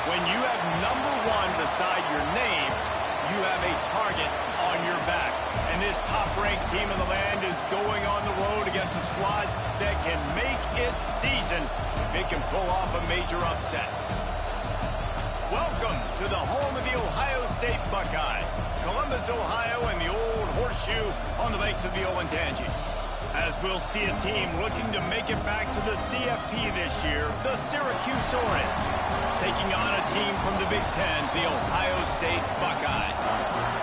When you have number 1 beside your name, you have a target on your back. And this top-ranked team in the land is going on the road against a squad that can make its season if it can pull off a major upset. Welcome to the home of the Ohio State Buckeyes, Columbus, Ohio, and the old horseshoe on the banks of the Olentangy. As we'll see a team looking to make it back to the CFP this year, the Syracuse Orange, taking on a team from the Big Ten, the Ohio State Buckeyes.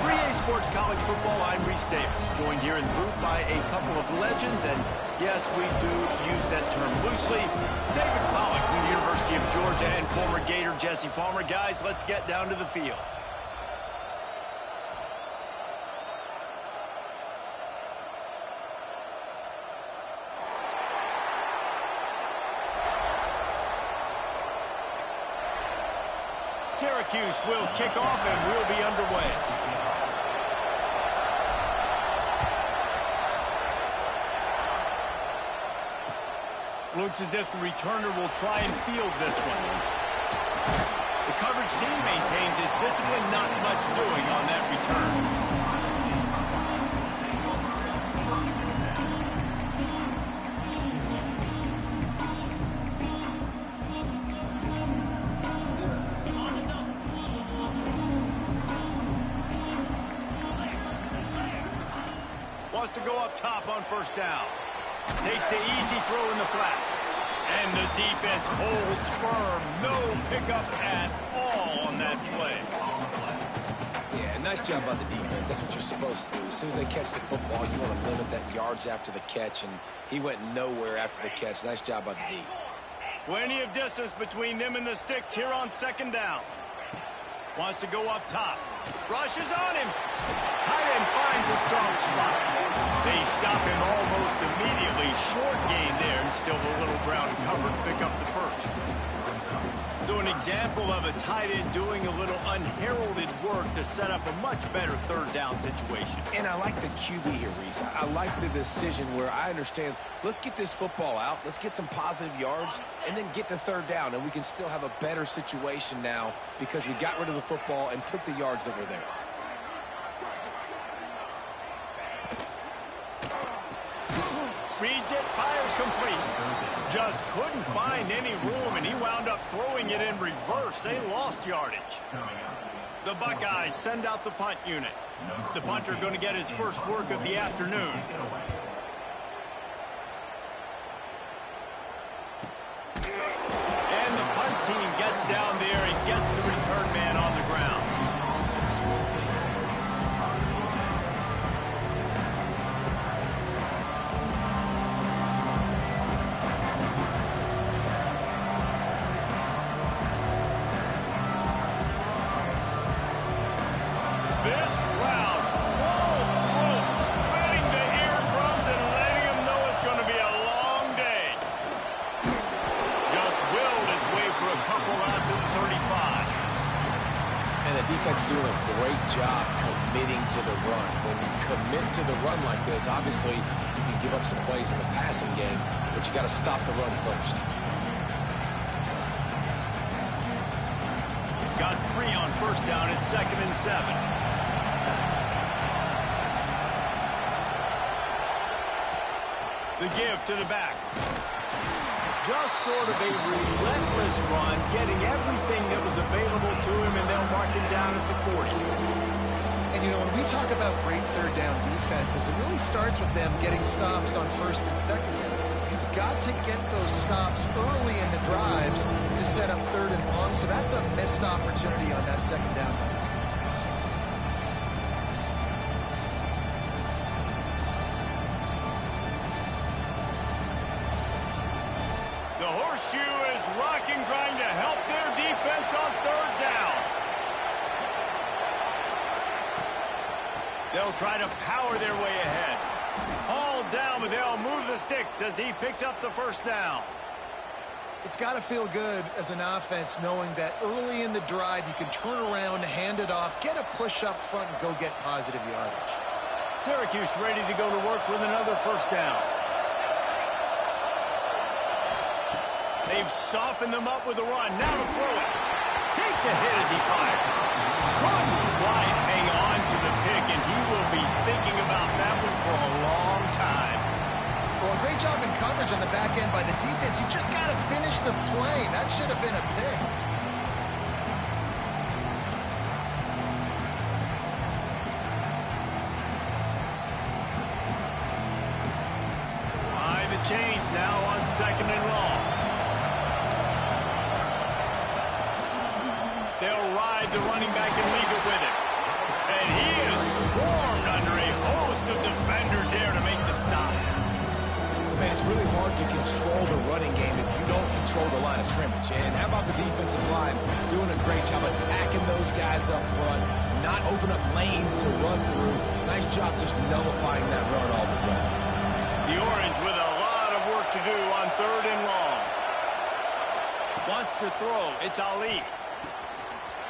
3A Sports College Football, I'm Reese Davis, joined here in the booth by a couple of legends, and yes, we do use that term loosely. David Pollack from the University of Georgia and former Gator Jesse Palmer. Guys, let's get down to the field. Syracuse will kick off and we'll be underway. Looks as if the returner will try and field this one. The coverage team maintains his discipline, not much doing on that return. Wants to go up top on first down. Takes the easy throw in the flat. And the defense holds firm. No pickup at all on that play. Yeah, nice job by the defense. That's what you're supposed to do. As soon as they catch the football, you want to limit that yards after the catch, and he went nowhere after the catch. Nice job by the D. Plenty of distance between them and the sticks here on second down. Wants to go up top. Rushes on him. Tight end finds a soft spot. They stop him almost immediately. Short gain there, and still a little ground covered. Pick up the first. So an example of a tight end doing a little unheralded work to set up a much better third down situation. And I like the QB here, Reese. I like the decision where I understand, let's get this football out, let's get some positive yards, and then get to third down, and we can still have a better situation now because we got rid of the football and took the yards that were there. Reads it, fires complete. Just couldn't find any room, and he wound up throwing it in reverse. They lost yardage. The Buckeyes send out the punt unit. The punter going to get his first work of the afternoon. And the punt team gets down there and gets the return man on the ground. Defense doing a great job committing to the run. When you commit to the run like this, obviously you can give up some plays in the passing game, but you got to stop the run first. Got 3 on first down at 2nd and 7. The give to the back. Just sort of a relentless run, getting everything that was available to him, and they'll mark him down at the 40. And, you know, when we talk about great third down defenses, it really starts with them getting stops on first and second down. You've got to get those stops early in the drives to set up third and long, so that's a missed opportunity on that second down. The horseshoe is rocking, trying to help their defense on third down. They'll try to power their way ahead. Hauled down, but they'll move the sticks as he picks up the first down. It's got to feel good as an offense knowing that early in the drive you can turn around, hand it off, get a push up front, and go get positive yardage. Syracuse ready to go to work with another first down. They've softened them up with a run. Now to throw it. Takes a hit as he fires. Couldn't quite hang on to the pick, and he will be thinking about that one for a long time. Well, a great job in coverage on the back end by the defense. You just got to finish the play. That should have been a pick. Chains now on 2nd and long. They'll ride the running back and leave it with him. And he is swarmed under a host of defenders there to make the stop. Man, it's really hard to control the running game if you don't control the line of scrimmage. And how about the defensive line doing a great job attacking those guys up front, not open up lanes to run through. Nice job just nullifying that run altogether. The Orange with a lot of work to do on 3rd and long. Wants to throw. It's Ali.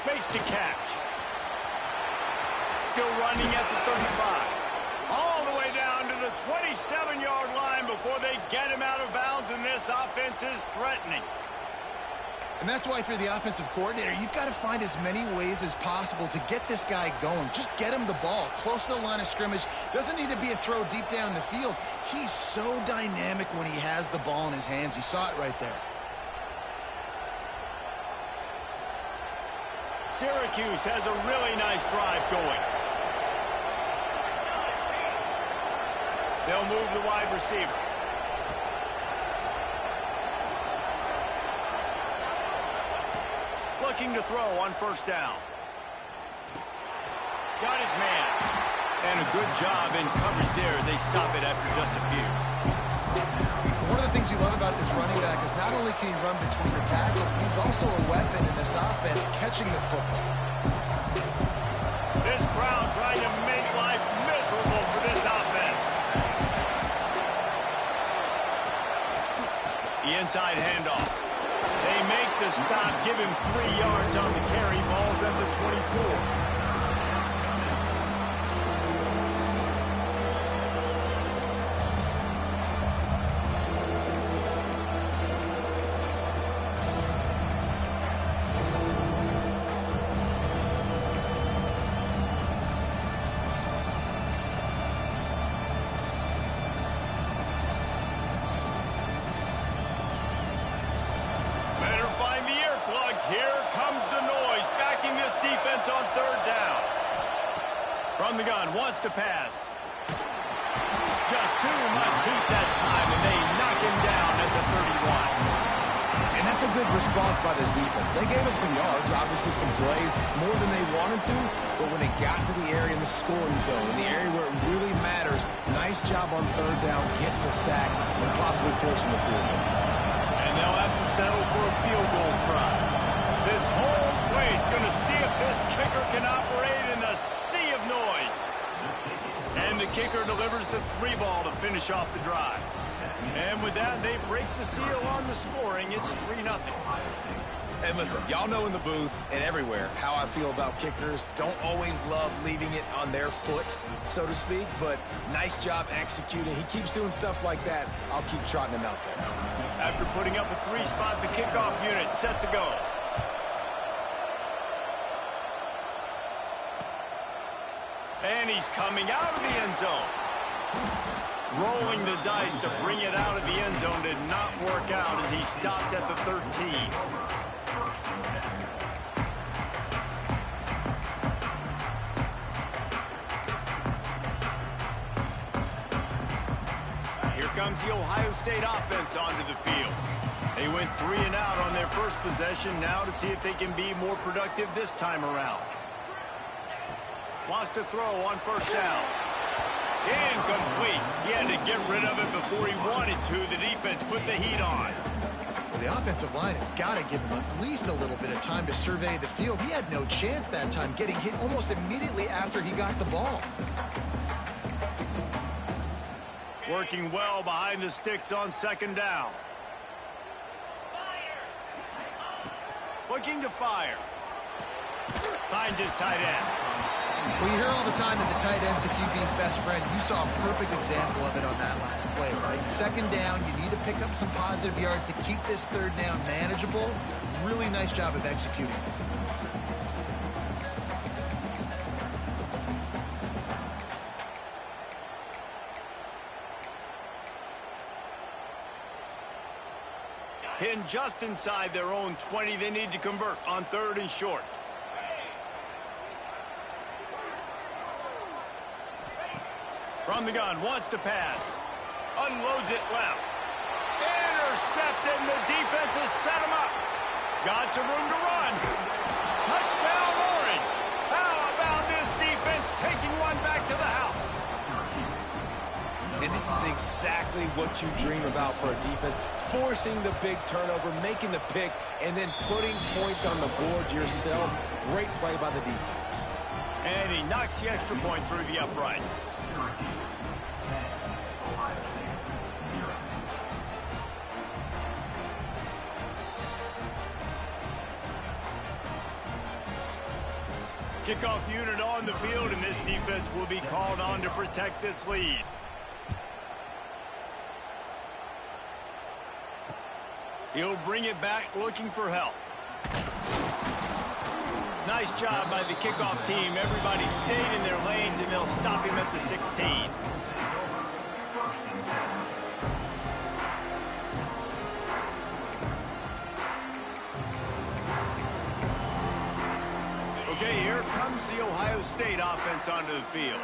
Makes the catch. Still running at the 35. All the way down to the 27-yard line before they get him out of bounds, and this offense is threatening. And that's why if you're the offensive coordinator, you've got to find as many ways as possible to get this guy going. Just get him the ball close to the line of scrimmage. Doesn't need to be a throw deep down the field. He's so dynamic when he has the ball in his hands. You saw it right there. Syracuse has a really nice drive going. They'll move the wide receiver. Looking to throw on 1st down. Got his man. And a good job in coverage there. They stop it after just a few. One of the things you love about this running back is not only can he run between the tackles, but he's also a weapon in this offense catching the football. This crowd trying to make life miserable for this offense. The inside handoff. They make the stop, give him 3 yards on the carry. Ball's at the 24. Here comes the noise, backing this defense on 3rd down. From the gun, wants to pass. Just too much heat that time, and they knock him down at the 31. And that's a good response by this defense. They gave up some yards, obviously some plays, more than they wanted to, but when they got to the area in the scoring zone, in the area where it really matters, nice job on 3rd down, getting the sack, and possibly forcing the field goal. And they'll have to settle for a field goal try. This whole place going to see if this kicker can operate in the sea of noise. And the kicker delivers the 3-ball to finish off the drive. And with that, they break the seal on the scoring. It's 3-0. And listen, y'all know in the booth and everywhere how I feel about kickers. Don't always love leaving it on their foot, so to speak, but nice job executing. He keeps doing stuff like that. I'll keep trotting him out there. After putting up a 3-spot, the kickoff unit set to go. And he's coming out of the end zone. Rolling the dice to bring it out of the end zone did not work out as he stopped at the 13. Here comes the Ohio State offense onto the field. They went 3 and out on their first possession, now to see if they can be more productive this time around. Wants to throw on 1st down. Incomplete. He had to get rid of it before he wanted to. The defense put the heat on. Well, the offensive line has got to give him at least a little bit of time to survey the field. He had no chance that time, getting hit almost immediately after he got the ball. Working well behind the sticks on 2nd down. Looking to fire. Finds his tight end. Well, you hear all the time that the tight end's the QB's best friend. You saw a perfect example of it on that last play, right? 2nd down, you need to pick up some positive yards to keep this 3rd down manageable. Really nice job of executing. Hitting just inside their own 20. They need to convert on 3rd and short. From the gun, wants to pass. Unloads it left. Intercepted, and the defense has set him up. Got some room to run. Touchdown, Orange. How about this defense taking one back to the house? And this is exactly what you dream about for a defense. Forcing the big turnover, making the pick, and then putting points on the board yourself. Great play by the defense. And he knocks the extra point through the uprights. Kickoff unit on the field, and this defense will be called on to protect this lead. He'll bring it back looking for help. Nice job by the kickoff team. Everybody stayed in their lanes, and they'll stop him at the 16. Okay, here comes the Ohio State offense onto the field.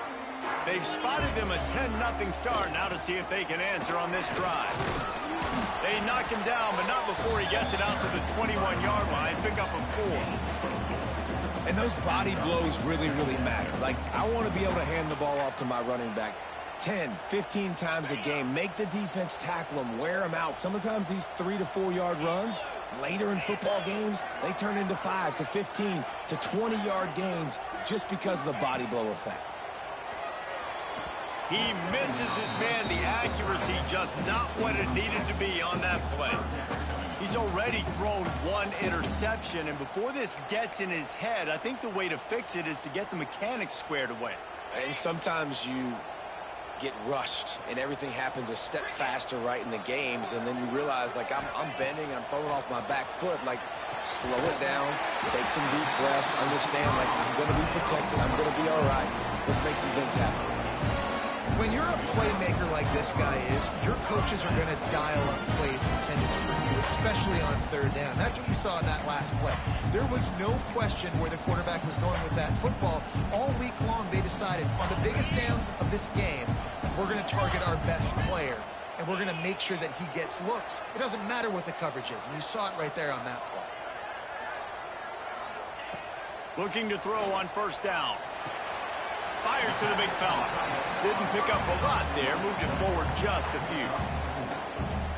They've spotted them a 10-0 start. Now to see if they can answer on this drive. They knock him down, but not before he gets it out to the 21-yard line. Pick up a 4. And those body blows really, really matter. Like, I want to be able to hand the ball off to my running back 10, 15 times a game. Make the defense tackle them, wear them out. Sometimes these 3 to 4 yard runs, later in football games, they turn into 5 to 15 to 20-yard gains just because of the body blow effect. He misses his man. The accuracy just not what it needed to be on that play. He's already thrown 1 interception, and before this gets in his head, I think the way to fix it is to get the mechanics squared away. And sometimes you get rushed, and everything happens a step faster right in the games, and then you realize, like, I'm bending, I'm throwing off my back foot. Like, slow it down, take some deep breaths, understand, like, I'm going to be protected, I'm going to be all right. Let's make some things happen. When you're a playmaker like this guy is, your coaches are going to dial up plays intended for you, especially on 3rd down. That's what you saw in that last play. There was no question where the quarterback was going with that football. All week long, they decided on the biggest downs of this game, we're going to target our best player, and we're going to make sure that he gets looks. It doesn't matter what the coverage is, and you saw it right there on that play. Looking to throw on 1st down. Fires to the big fella. Didn't pick up a lot there. Moved it forward just a few.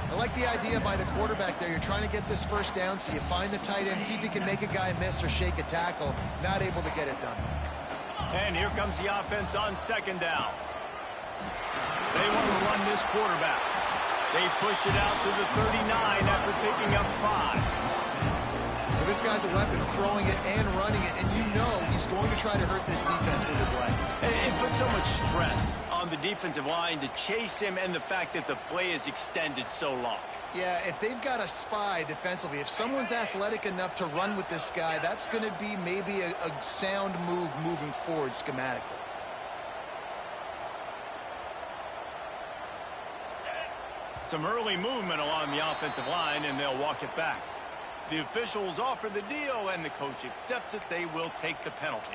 I like the idea by the quarterback there. You're trying to get this 1st down, so you find the tight end, see if he can make a guy miss or shake a tackle. Not able to get it done. And here comes the offense on 2nd down. They want to run this quarterback. They push it out to the 39 after picking up 5. Well, this guy's a weapon, throwing it and running it, and you know he's going to try to hurt this defense with his legs. It puts so much stress on the defensive line to chase him, and the fact that the play is extended so long. Yeah, if they've got a spy defensively, if someone's athletic enough to run with this guy, that's going to be maybe a sound move moving forward schematically. Some early movement along the offensive line, and they'll walk it back. The officials offer the deal, and the coach accepts it. They will take the penalty.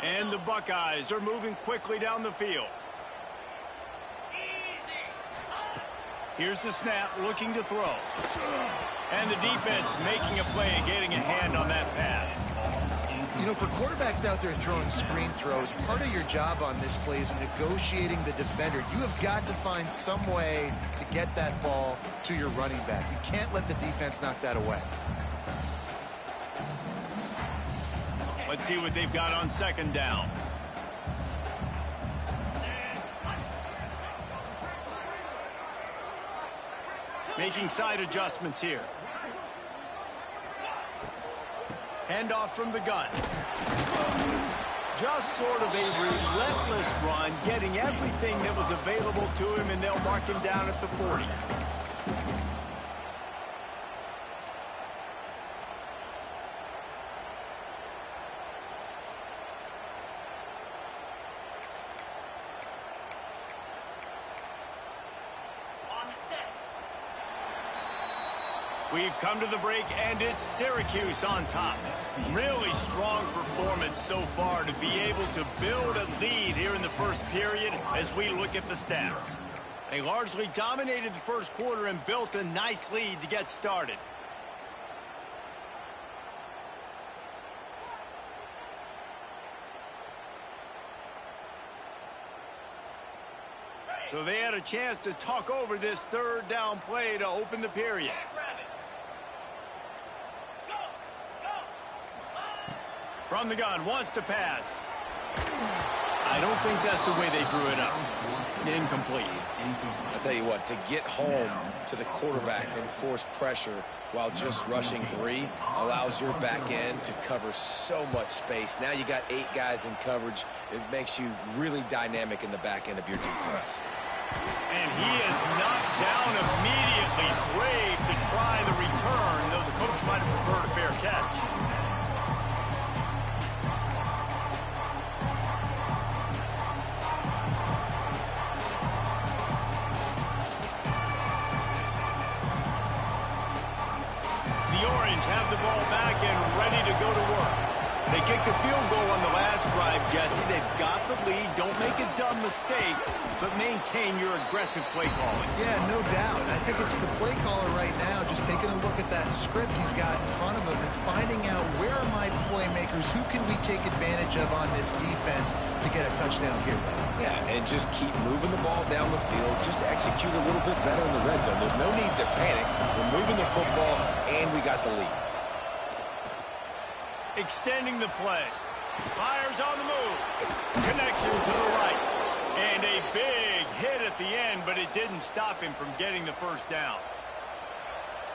And the Buckeyes are moving quickly down the field. Here's the snap, looking to throw. And the defense making a play and getting a hand on that pass. You know, for quarterbacks out there throwing screen throws, part of your job on this play is negotiating the defender. You have got to find some way to get that ball to your running back. You can't let the defense knock that away. Let's see what they've got on 2nd down. Making side adjustments here. Handoff from the gun. Just sort of a relentless run, getting everything that was available to him, and they'll mark him down at the 40. We've come to the break, and it's Syracuse on top. Really strong performance so far to be able to build a lead here in the first period as we look at the stats. They largely dominated the first quarter and built a nice lead to get started. So they had a chance to talk over this third down play to open the period. From the gun, wants to pass. I don't think that's the way they drew it up. Incomplete. I'll tell you what, to get home to the quarterback and force pressure while just rushing three allows your back end to cover so much space. Now you got 8 guys in coverage. It makes you really dynamic in the back end of your defense. And he is knocked down immediately. Brave to try the return, though the coach might have preferred a fair catch. Have the ball back and ready to go to work. They kicked a field goal on the last drive, Jesse. They've got the lead. Don't make a dumb mistake, but maintain your aggressive play calling. Yeah, no doubt. I think it's for the play caller right now, just taking a look at that script he's got in front of him and finding out where are my playmakers, who can we take advantage of on this defense to get a touchdown here. Yeah, and just keep moving the ball down the field. Just execute a little bit better in the red zone. There's no need to panic. We're moving the football, and we got the lead. Extending the play. Fires on the move. Connection to the right. And a big hit at the end, but it didn't stop him from getting the first down.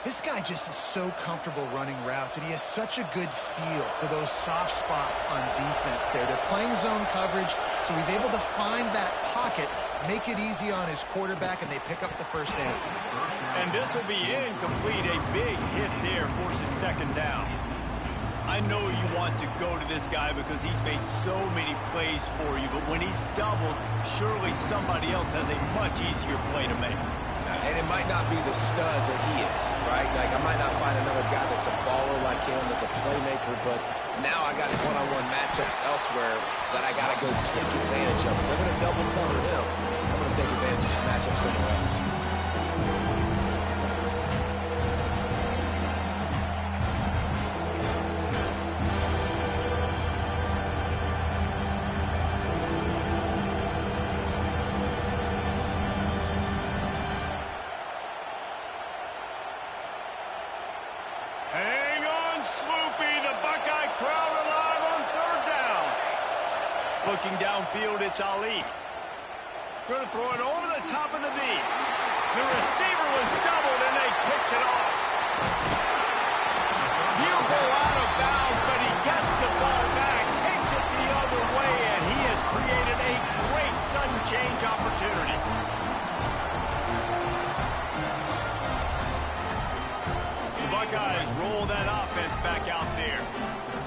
This guy just is so comfortable running routes, and he has such a good feel for those soft spots on defense there. They're playing zone coverage, so he's able to find that pocket, make it easy on his quarterback, and they pick up the first down. And this will be incomplete. A big hit there forces second down. I know you want to go to this guy because he's made so many plays for you, but when he's doubled, surely somebody else has a much easier play to make. And it might not be the stud that he is, right? Like, I might not find another guy that's a baller like him, that's a playmaker, but now I got one-on-one matchups elsewhere that I got to go take advantage of. If they're going to double cover him, I'm going to take advantage of this matchup somewhere else. Looking downfield, it's Ali. Going to throw it over the top of the knee. The receiver was doubled, and they picked it off. He'll go out of bounds, but he gets the ball back, takes it the other way, and he has created a great sudden change opportunity. The Buckeyes roll that offense back out there.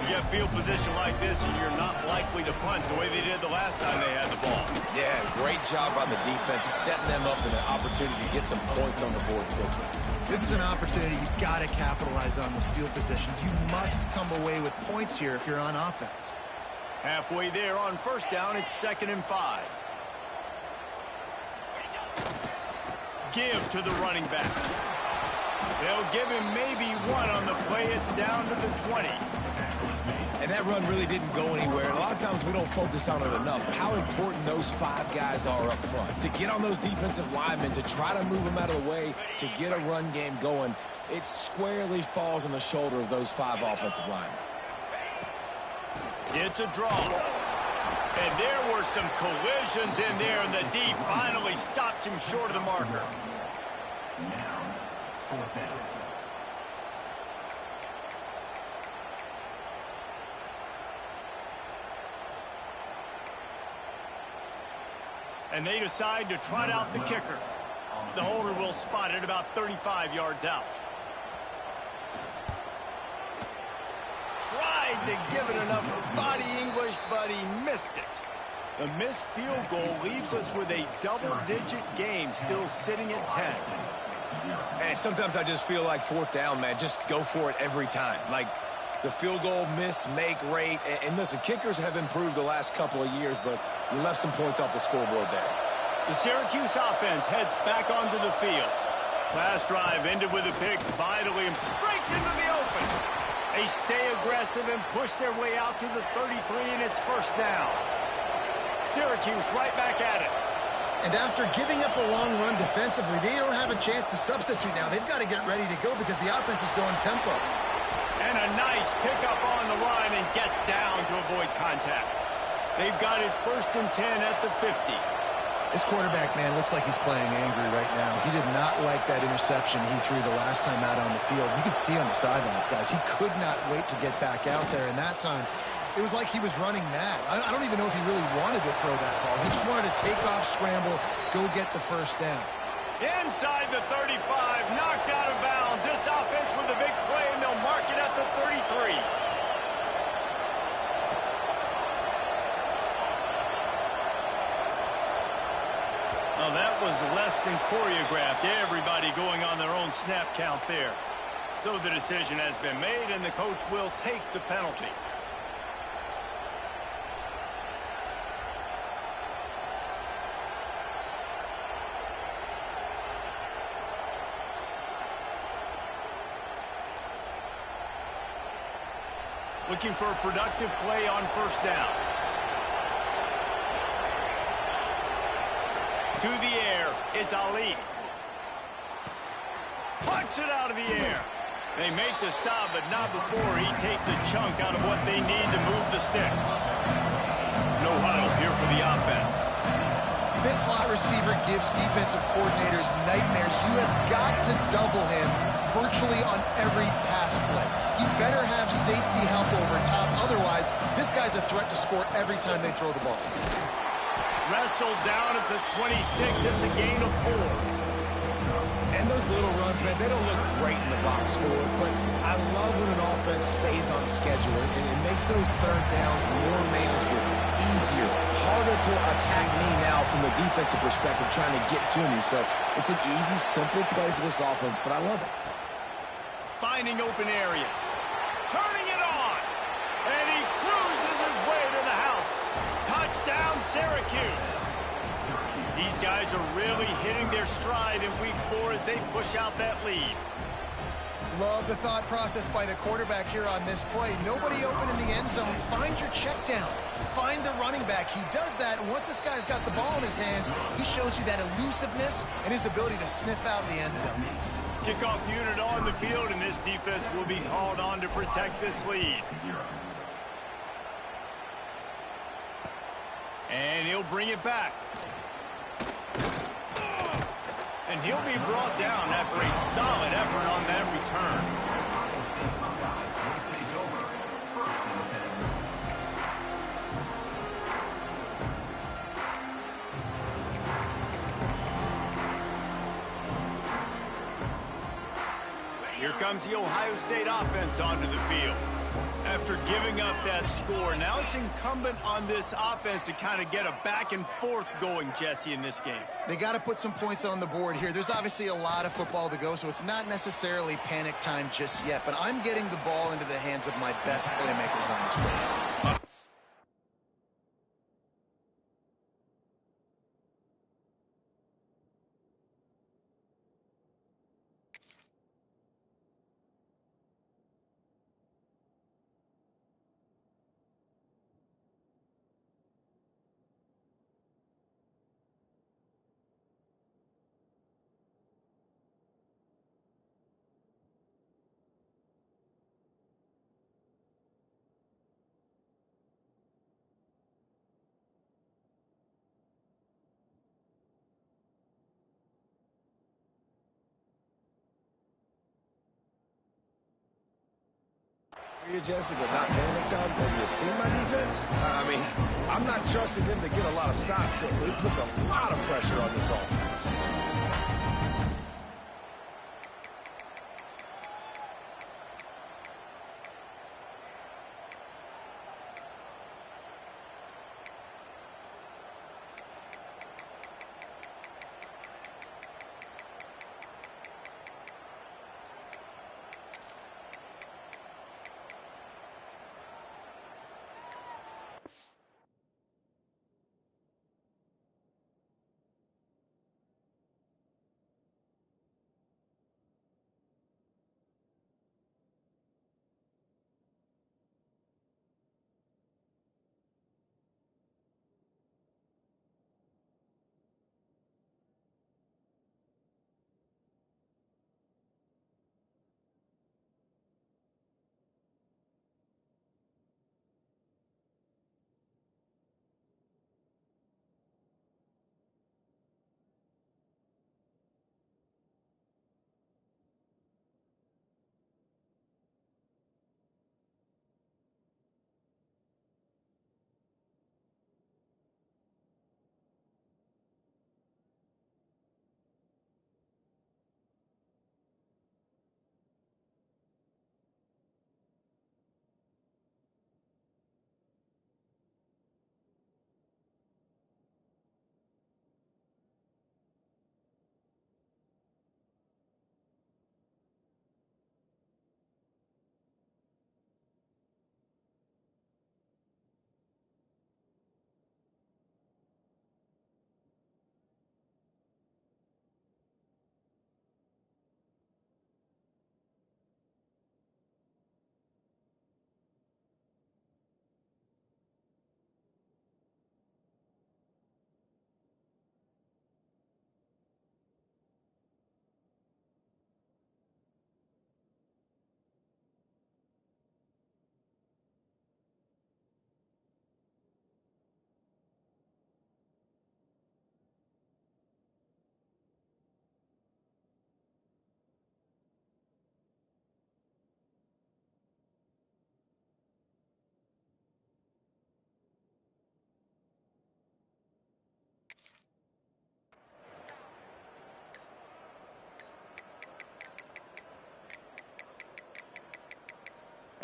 You have field position like this, and you're not likely to punt the way they did the last time they had the ball. Yeah, great job by the defense, setting them up in an opportunity to get some points on the board quickly. This is an opportunity you've got to capitalize on this field position. You must come away with points here if you're on offense. Halfway there on first down, it's 2nd and 5. Give to the running back. They'll give him maybe one on the play. It's down to the 20. And that run really didn't go anywhere. And a lot of times we don't focus on it enough. How important those 5 guys are up front. To get on those defensive linemen, to try to move them out of the way, to get a run game going, it squarely falls on the shoulder of those 5 offensive linemen. It's a draw. And there were some collisions in there, and the D finally stops him short of the marker. Now, 4th down. And they decide to trot out the kicker. The holder will spot it about 35 yards out. Tried to give it enough body English, but he missed it. The missed field goal leaves us with a double-digit game still sitting at 10. And sometimes I just feel like fourth down, man, just go for it every time. Like the field goal miss, make rate. And listen, kickers have improved the last couple of years, but we left some points off the scoreboard there. The Syracuse offense heads back onto the field. Last drive ended with a pick, vitally, and breaks into the open. They stay aggressive and push their way out to the 33, and it's first down. Syracuse right back at it. And after giving up a long run defensively, they don't have a chance to substitute now. They've got to get ready to go because the offense is going tempo. And a nice pickup on the line and gets down to avoid contact. They've got it first and 10 at the 50. This quarterback, man, looks like he's playing angry right now. He did not like that interception he threw the last time out on the field. You could see on the sidelines, guys. He could not wait to get back out there, and that time it was like he was running mad. I don't even know if he really wanted to throw that ball. He just wanted to take off, scramble, go get the first down. Inside the 35, knocked out of bounds. This offense with a big play, and they'll mark it at the 33. Well, that was less than choreographed. Everybody going on their own snap count there. So the decision has been made, and the coach will take the penalty. Looking for a productive play on first down. To the air, it's Ali. Pucks it out of the air. They make the stop, but not before he takes a chunk out of what they need to move the sticks. No huddle here for the offense. This slot receiver gives defensive coordinators nightmares. You have got to double him virtually on every pass play. He better have safety help over top. Otherwise, this guy's a threat to score every time they throw the ball. Wrestled down at the 26. It's a gain of 4. And those little runs, man, they don't look great in the box score, but I love when an offense stays on schedule, and it makes those third downs more manageable, easier, harder to attack me now from the defensive perspective trying to get to me. So it's an easy, simple play for this offense, but I love it. Finding open areas. Turning it on. And he cruises his way to the house. Touchdown, Syracuse. These guys are really hitting their stride in week 4 as they push out that lead. Love the thought process by the quarterback here on this play. Nobody open in the end zone. Find your check down. Find the running back. He does that, and once this guy's got the ball in his hands, he shows you that elusiveness and his ability to sniff out the end zone. Kickoff unit on the field, and this defense will be called on to protect this lead. And he'll bring it back. And he'll be brought down after a solid effort on that return. Here comes the Ohio State offense onto the field. After giving up that score, now it's incumbent on this offense to kind of get a back and forth going, Jesse, in this game. They got to put some points on the board here. There's obviously a lot of football to go, so it's not necessarily panic time just yet, but I'm getting the ball into the hands of my best playmakers on this play. You, Jessica, not panic time. Have you seen my defense? I mean, I'm not trusting them to get a lot of stops, so it puts a lot of pressure on this offense.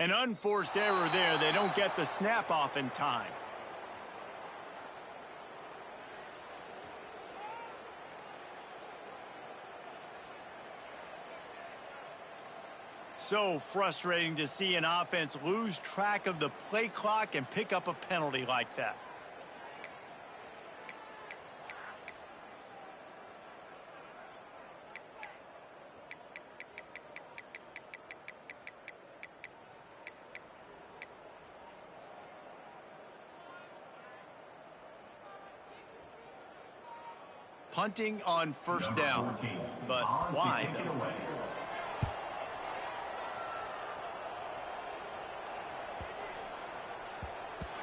An unforced error there. They don't get the snap off in time. So frustrating to see an offense lose track of the play clock and pick up a penalty like that. Punting on first down, but why though?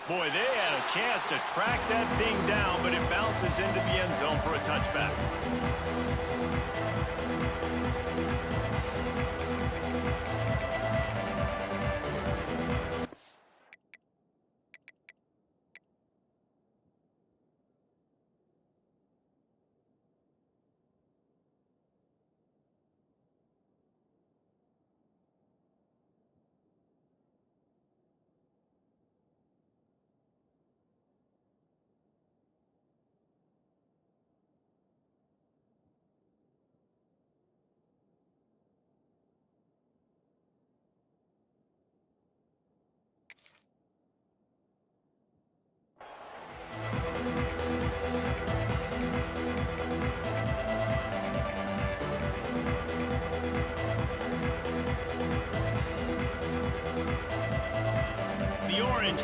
Boy, they had a chance to track that thing down, but it bounces into the end zone for a touchback.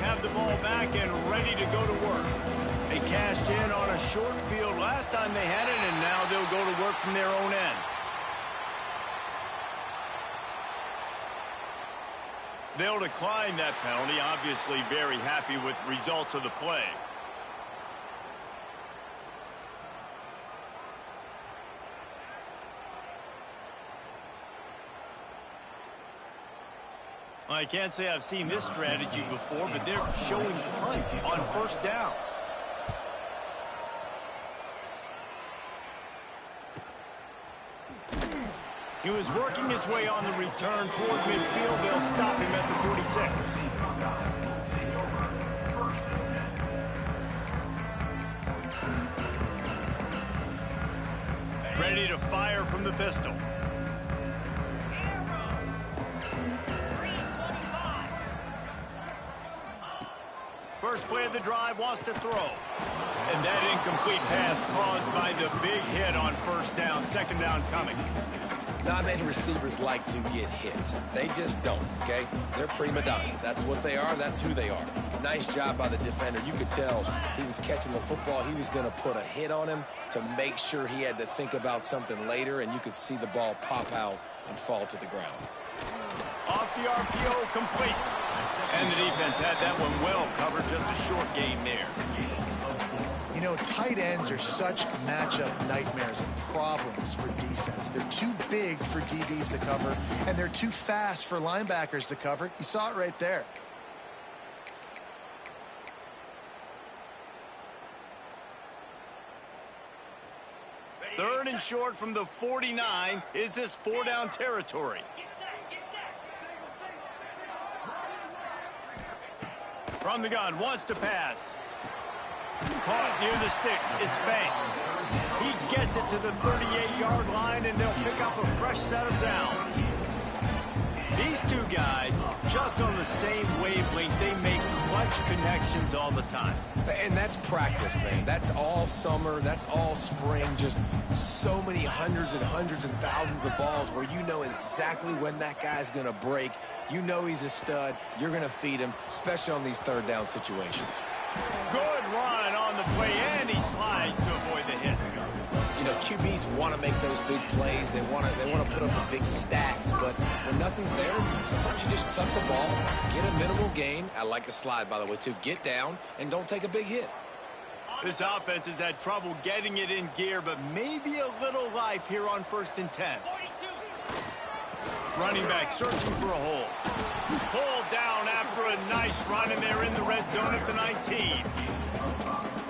Have the ball back and ready to go to work. They cashed in on a short field last time they had it, and now they'll go to work from their own end. They'll decline that penalty, obviously very happy with results of the play. I can't say I've seen this strategy before, but they're showing punt on first down. He was working his way on the return toward midfield. They'll stop him at the 46. Ready to fire from the pistol. First play of the drive, wants to throw. And that incomplete pass caused by the big hit on first down. Second down coming. Not many receivers like to get hit. They just don't, okay? They're prima donnas. That's what they are. That's who they are. Nice job by the defender. You could tell he was catching the football. He was going to put a hit on him to make sure he had to think about something later, and you could see the ball pop out and fall to the ground. Off the RPO, complete. And the defense had that one well covered. Just a short gain there. You know, tight ends are such matchup nightmares and problems for defense. They're too big for DBs to cover, and they're too fast for linebackers to cover. You saw it right there. Third and short from the 49. Is this four-down territory? From the gun, wants to pass. Caught near the sticks. It's Banks. He gets it to the 38-yard line, and they'll pick up a fresh set of downs. These two guys, just on the same wavelength, they make clutch connections all the time. And that's practice, man. That's all summer. That's all spring. Just so many hundreds and hundreds and thousands of balls where you know exactly when that guy's going to break. You know he's a stud. You're going to feed him, especially on these third down situations. Good run on the play, and he slides to avoid the hit. You know, QBs want to make those big plays. They want to put up the big stats, but when nothing's there, sometimes you just tuck the ball, get a minimal gain. I like the slide, by the way, too. Get down and don't take a big hit. This offense has had trouble getting it in gear, but maybe a little life here on 1st and 10. Running back searching for a hole. Pulled down after a nice run, and they're in the red zone at the 19.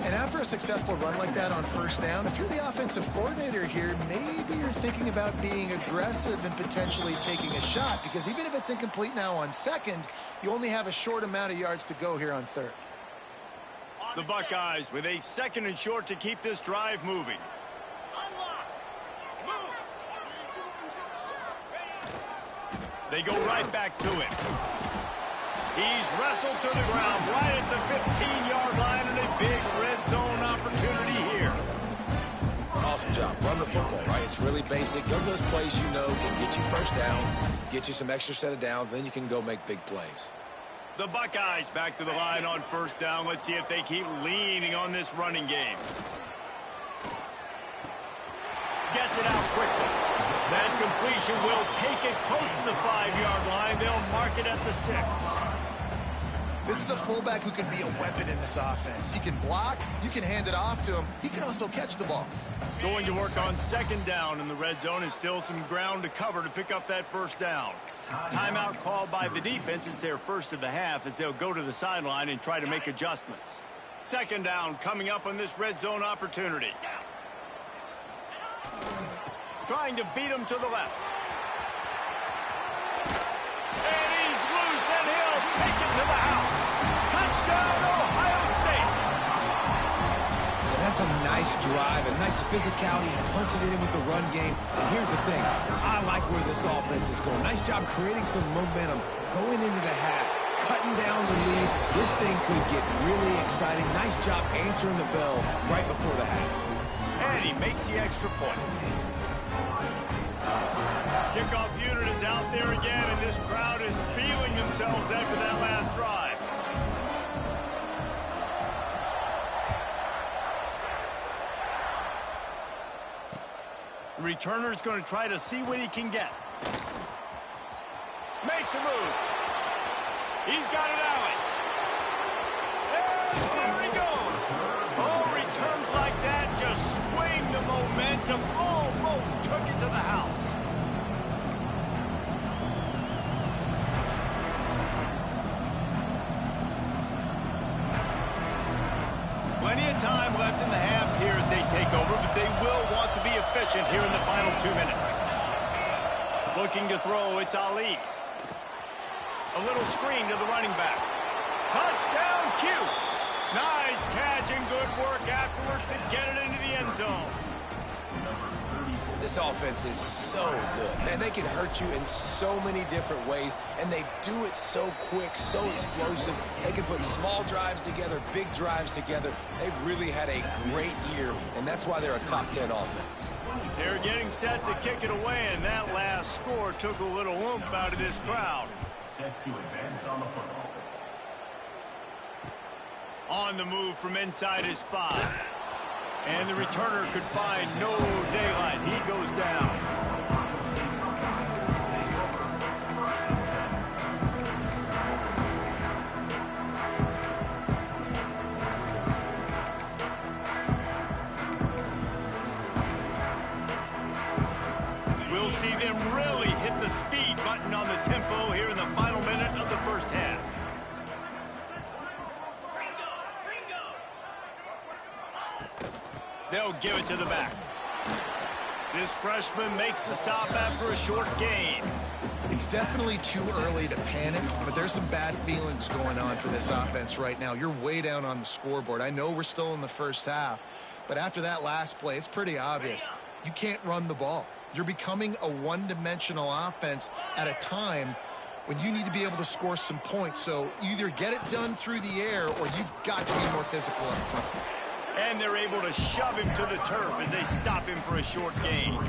And after a successful run like that on first down, if you're the offensive coordinator here, maybe you're thinking about being aggressive and potentially taking a shot, because even if it's incomplete now on second, you only have a short amount of yards to go here on third. The Buckeyes with a 2nd and short to keep this drive moving. They go right back to him. He's wrestled to the ground right at the 15-yard line, and a big red zone opportunity here. Awesome job. Run the football, right? It's really basic. Go to those plays you know can get you first downs, get you some extra set of downs, then you can go make big plays. The Buckeyes back to the line on first down. Let's see if they keep leaning on this running game. Gets it out quickly. That completion will take it close to the 5-yard line. They'll mark it at the 6. This is a fullback who can be a weapon in this offense. He can block, you can hand it off to him, he can also catch the ball. Going to work on 2nd down in the red zone, is still some ground to cover to pick up that first down. Timeout called by the defense. It's their first of the half as they'll go to the sideline and try to make adjustments. 2nd down coming up on this red zone opportunity. Trying to beat him to the left. And he's loose, and he'll take it to the house. Touchdown, Ohio State. And that's a nice drive, a nice physicality, punching it in with the run game. And here's the thing. I like where this offense is going. Nice job creating some momentum, going into the half, cutting down the lead. This thing could get really exciting. Nice job answering the bell right before the half. And he makes the extra point. Kickoff unit is out there again, and this crowd is feeling themselves after that last drive. The returner's going to try to see what he can get. Makes a move. He's got it out. And there he goes. Oh, returns like that just swing the momentum. Almost took it to the house. Plenty of time left in the half here as they take over, but they will want to be efficient here in the final 2 minutes. Looking to throw, it's Ali. A little screen to the running back. Touchdown, Cuse. Nice catch and good work afterwards to get it into the end zone. This offense is so good. Man, they can hurt you in so many different ways, and they do it so quick, so explosive. They can put small drives together, big drives together. They've really had a great year, and that's why they're a top 10 offense. They're getting set to kick it away, and that last score took a little oomph out of this crowd. Set to advance on the football. On the move from inside his 5. And the returner could find no daylight. He goes down. We'll see them really hit the speed button on the tempo here in the final minute of the first half. They'll give it to the back. This freshman makes the stop after a short gain. It's definitely too early to panic, but there's some bad feelings going on for this offense right now. You're way down on the scoreboard. I know we're still in the first half, but after that last play, it's pretty obvious. You can't run the ball. You're becoming a one-dimensional offense at a time when you need to be able to score some points. So either get it done through the air or you've got to be more physical up front. And they're able to shove him to the turf as they stop him for a short gain.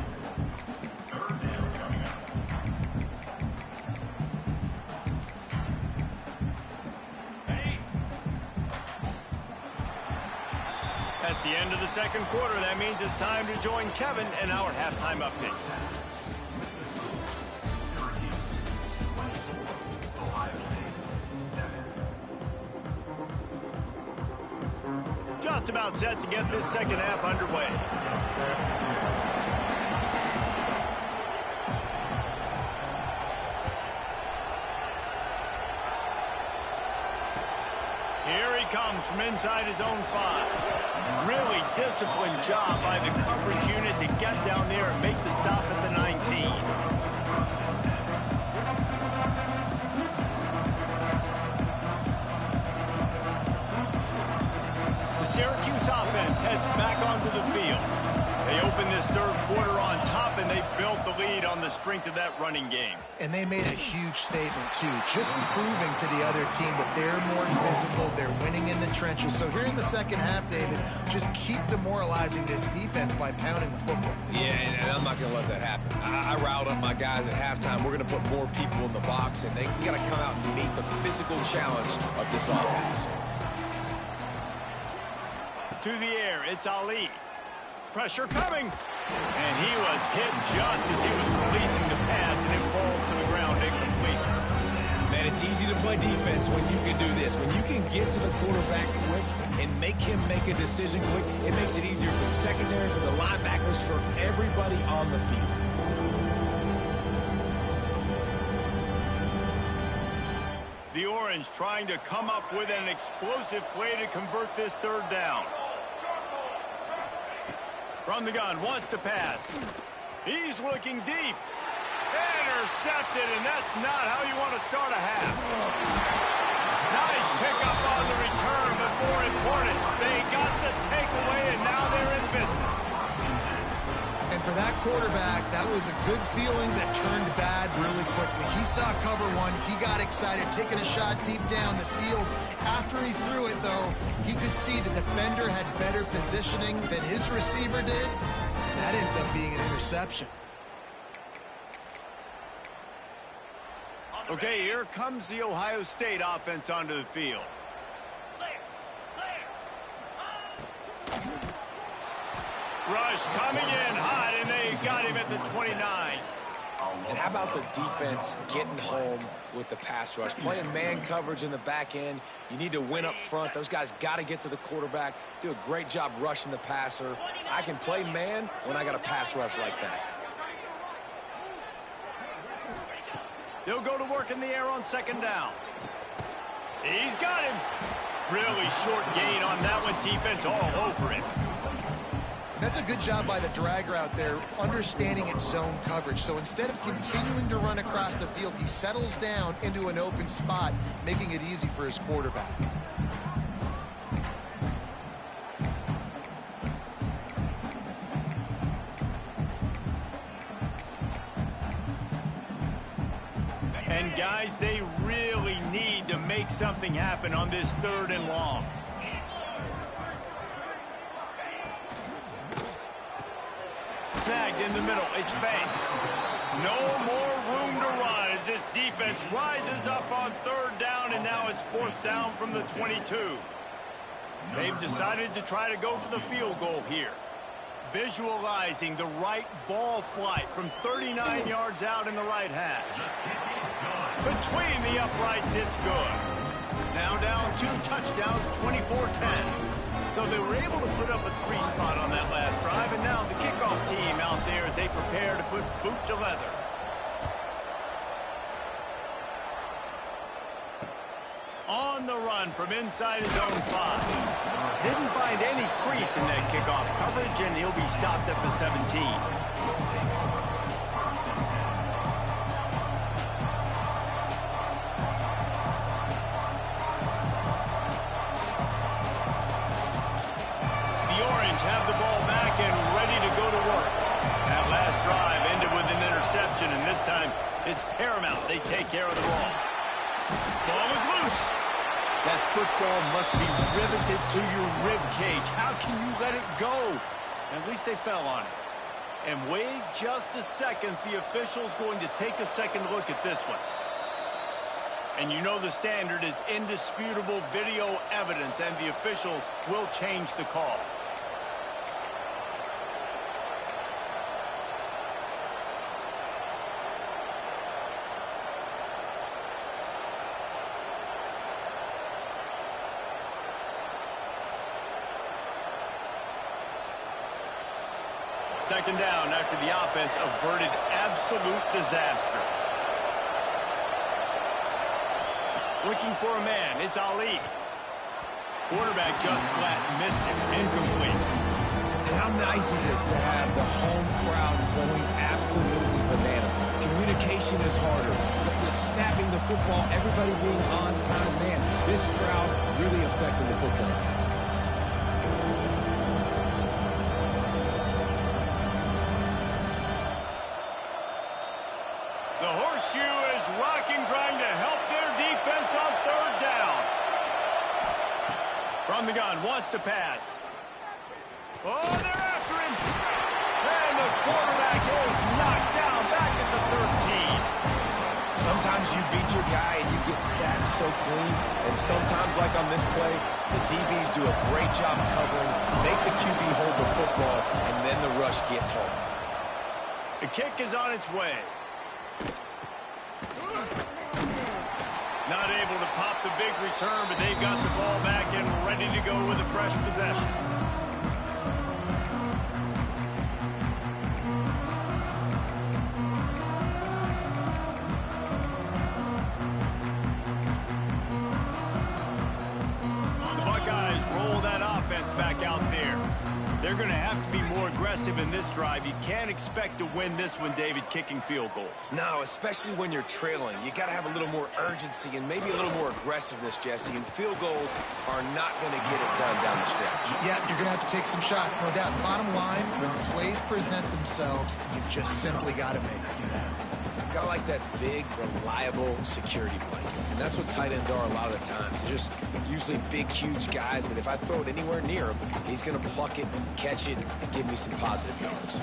That's the end of the second quarter. That means it's time to join Kevin in our halftime update. Just about set to get this second half underway. Here he comes from inside his own 5. Really disciplined job by the coverage unit to get down there and make the stop at the 19. The Syracuse offense heads back onto the field. They open this third quarter on top, and they built the lead on the strength of that running game. And they made a huge statement, too, just proving to the other team that they're more physical, they're winning in the trenches. So here in the second half, David, just keep demoralizing this defense by pounding the football. Yeah, and I'm not going to let that happen. I riled up my guys at halftime. We're going to put more people in the box, and we got to come out and meet the physical challenge of this offense. To the air, it's Ali. Pressure coming. And he was hit just as he was releasing the pass, and it falls to the ground incomplete. Man, it's easy to play defense when you can do this. When you can get to the quarterback quick and make him make a decision quick, it makes it easier for the secondary, for the linebackers, for everybody on the field. The Orange trying to come up with an explosive play to convert this third down. From the gun, wants to pass. He's looking deep. Intercepted, and that's not how you want to start a half. Nice pickup on the return, but more important, they got the takeaway, and now they're in business. And for that quarterback, that was a good feeling that turned bad really quickly. He saw cover one. He got excited, taking a shot deep down the field. After he threw it, though, he could see the defender had better positioning than his receiver did. That ends up being an interception. Okay, here comes the Ohio State offense onto the field. Rush coming in hot, and they got him at the 29. And how about the defense getting home with the pass rush? Playing man coverage in the back end. You need to win up front. Those guys got to get to the quarterback. Do a great job rushing the passer. I can play man when I got a pass rush like that. They'll go to work in the air on second down. He's got him. Really short gain on that one. Defense all over it. That's a good job by the drag route there, understanding its zone coverage. So instead of continuing to run across the field, he settles down into an open spot, making it easy for his quarterback. And guys, they really need to make something happen on this third and long. Snagged in the middle, it's Banks. No more room to run as this defense rises up on third down, and now it's fourth down from the 22. They've decided to try to go for the field goal here. Visualizing the right ball flight from 39 yards out in the right hash. Between the uprights, it's good. Now down 2 touchdowns, 24-10. So they were able to put up a 3 spot on that last drive, and now the kickoff team out there as they prepare to put boot to leather. On the run from inside his own 5. Didn't find any crease in that kickoff coverage, and he'll be stopped at the 17. Have the ball back and ready to go to work. That last drive ended with an interception, and this time it's paramount they take care of the ball. Ball is loose. That football must be riveted to your rib cage. How can you let it go? At least they fell on it. And wait just a second. The official's going to take a second look at this one. And you know the standard is indisputable video evidence, and the officials will change the call. Second down after the offense averted absolute disaster. Looking for a man, it's Ali. Quarterback just flat missed it. Incomplete. And how nice is it to have the home crowd going absolutely bananas? Communication is harder. The snapping the football, everybody being on time. Man, this crowd really affected the football game. The horseshoe is rocking, trying to help their defense on third down. From the gun, wants to pass. Oh, they're after him. And the quarterback is knocked down back at the 13. Sometimes you beat your guy and you get sacked so clean. And sometimes, like on this play, the DBs do a great job covering, make the QB hold the football, and then the rush gets home. The kick is on its way. Not able to pop the big return, but they've got the ball back and ready to go with a fresh possession. The Buckeyes roll that offense back out there. They're going to have to be more aggressive in this drive. You can't expect to win this one, David, kicking field goals. No, especially when you're trailing. You got to have a little more urgency and maybe a little more aggressiveness, Jesse. And field goals are not going to get it done down the stretch. Yeah, you're going to have to take some shots, no doubt. Bottom line, when plays present themselves, you just simply got to make it. Kind of like that big, reliable security blanket. And that's what tight ends are a lot of the times. They're just usually big, huge guys that if I throw it anywhere near him, he's going to pluck it, catch it, and give me some positive yards.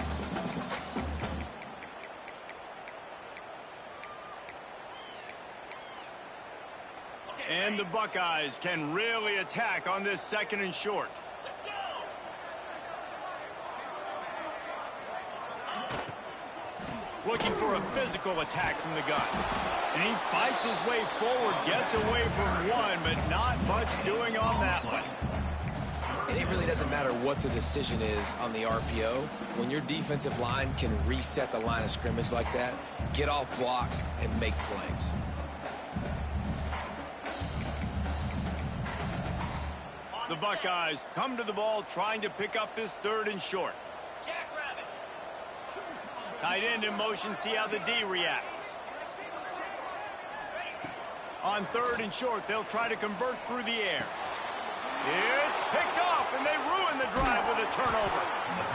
And the Buckeyes can really attack on this second and short. Looking for a physical attack from the gun. And he fights his way forward, gets away from one, but not much doing on that one. And it really doesn't matter what the decision is on the RPO. When your defensive line can reset the line of scrimmage like that, get off blocks and make plays. The Buckeyes come to the ball trying to pick up this third and short. Tight end in motion, see how the D reacts. On third and short, they'll try to convert through the air. It's picked off, and they ruin the drive with a turnover.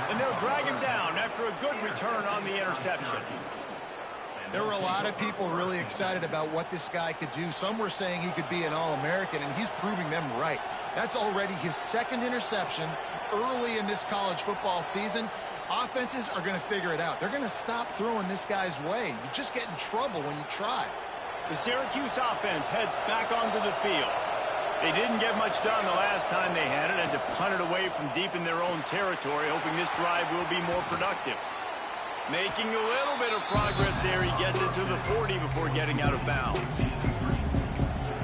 And they'll drag him down after a good return on the interception. There were a lot of people really excited about what this guy could do. Some were saying he could be an All-American, and he's proving them right. That's already his second interception early in this college football season. Offenses are going to figure it out. They're going to stop throwing this guy's way. You just get in trouble when you try. The Syracuse offense heads back onto the field. They didn't get much done the last time they had it, and to punt it away from deep in their own territory, hoping this drive will be more productive. Making a little bit of progress there. He gets it to the 40 before getting out of bounds.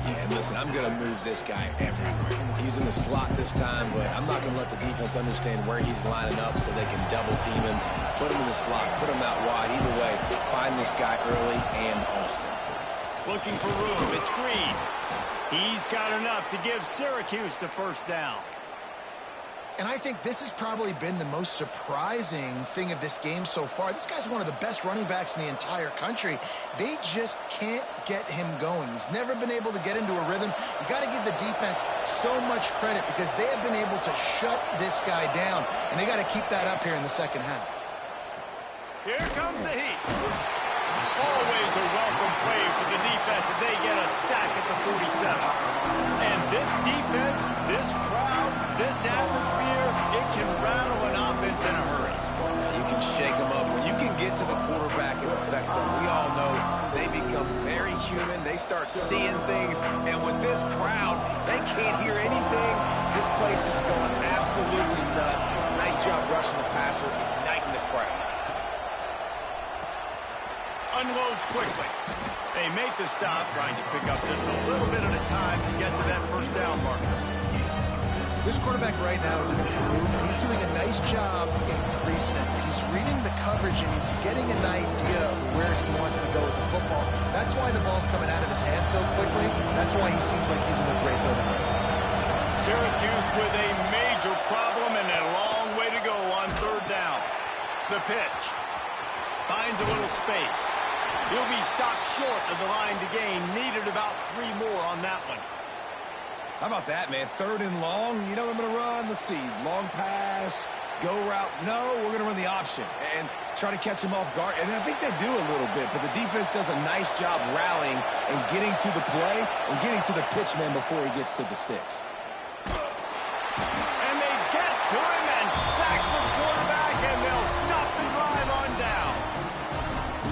And listen, I'm going to move this guy everywhere. He's in the slot this time, but I'm not going to let the defense understand where he's lining up so they can double team him, put him in the slot, put him out wide. Either way, find this guy early and often. Looking for room. It's Green. He's got enough to give Syracuse the first down. And I think this has probably been the most surprising thing of this game so far. This guy's one of the best running backs in the entire country. They just can't get him going. He's never been able to get into a rhythm. You got to give the defense so much credit because they have been able to shut this guy down, and they got to keep that up here in the second half. Here comes the heat. Always a welcome play for the defense as they get a sack at the 47. And this defense, this crowd, this atmosphere, it can rattle an offense in a hurry. You can shake them up. When you can get to the quarterback and affect them, we all know they become very human. They start seeing things. And with this crowd, they can't hear anything. This place is going absolutely nuts. Nice job rushing the passer, igniting the crowd. Unloads quickly. They make the stop, trying to pick up just a little bit at a time to get to that first down marker. This quarterback right now is an improver. He's doing a nice job in pre-snap. He's reading the coverage, and he's getting an idea of where he wants to go with the football. That's why the ball's coming out of his hands so quickly. That's why he seems like he's in a great rhythm. Syracuse with a major problem and a long way to go on third down. The pitch. Finds a little space. He'll be stopped short of the line to gain. Needed about 3 more on that one. How about that, man? Third and long. You know what I'm going to run? Let's see. Long pass. Go route. No, we're going to run the option and try to catch him off guard. And I think they do a little bit, but the defense does a nice job rallying and getting to the play and getting to the pitch man before he gets to the sticks. And they get to him and sack the quarterback, and they'll stop the drive on down.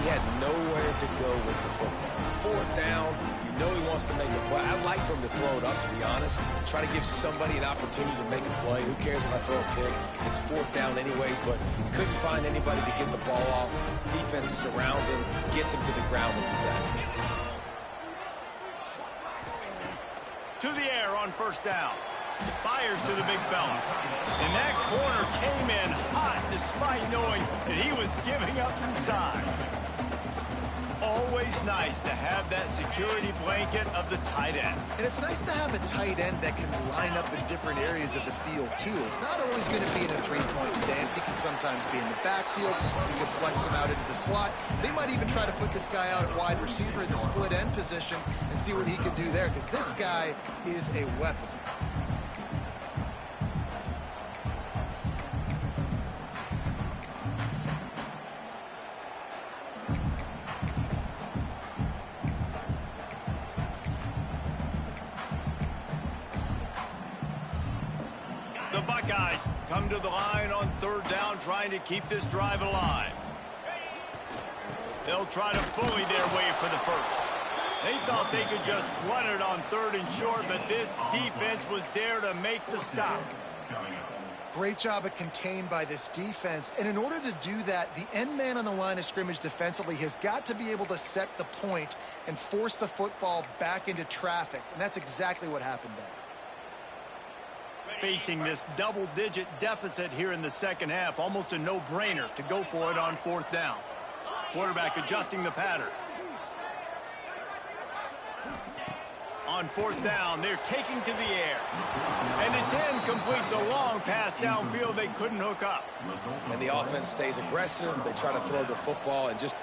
He had nowhere to go with the football. Fourth down, you know he wants to make a play. I'd like for him to throw it up, to be honest. Try to give somebody an opportunity to make a play. Who cares if I throw a pick? It's fourth down anyways, but couldn't find anybody to get the ball off. Defense surrounds him, gets him to the ground with the sack. To the air on first down. Fires to the big fella. And that corner came in hot despite knowing that he was giving up some size. Always nice to have that security blanket of the tight end. And it's nice to have a tight end that can line up in different areas of the field, too. It's not always going to be in a three-point stance. He can sometimes be in the backfield. You could flex him out into the slot. They might even try to put this guy out at wide receiver in the split end position and see what he can do there, because this guy is a weapon. The Buckeyes come to the line on third down, trying to keep this drive alive. They'll try to bully their way for the first. They thought they could just run it on third and short, but this defense was there to make the stop. Great job of contained by this defense. And in order to do that, the end man on the line of scrimmage defensively has got to be able to set the point and force the football back into traffic. And that's exactly what happened there. Facing this double-digit deficit here in the second half, almost a no-brainer to go for it on fourth down. Quarterback adjusting the pattern. On fourth down, they're taking to the air. And it's incomplete. The long pass downfield, they couldn't hook up. And the offense stays aggressive. They try to throw the football and just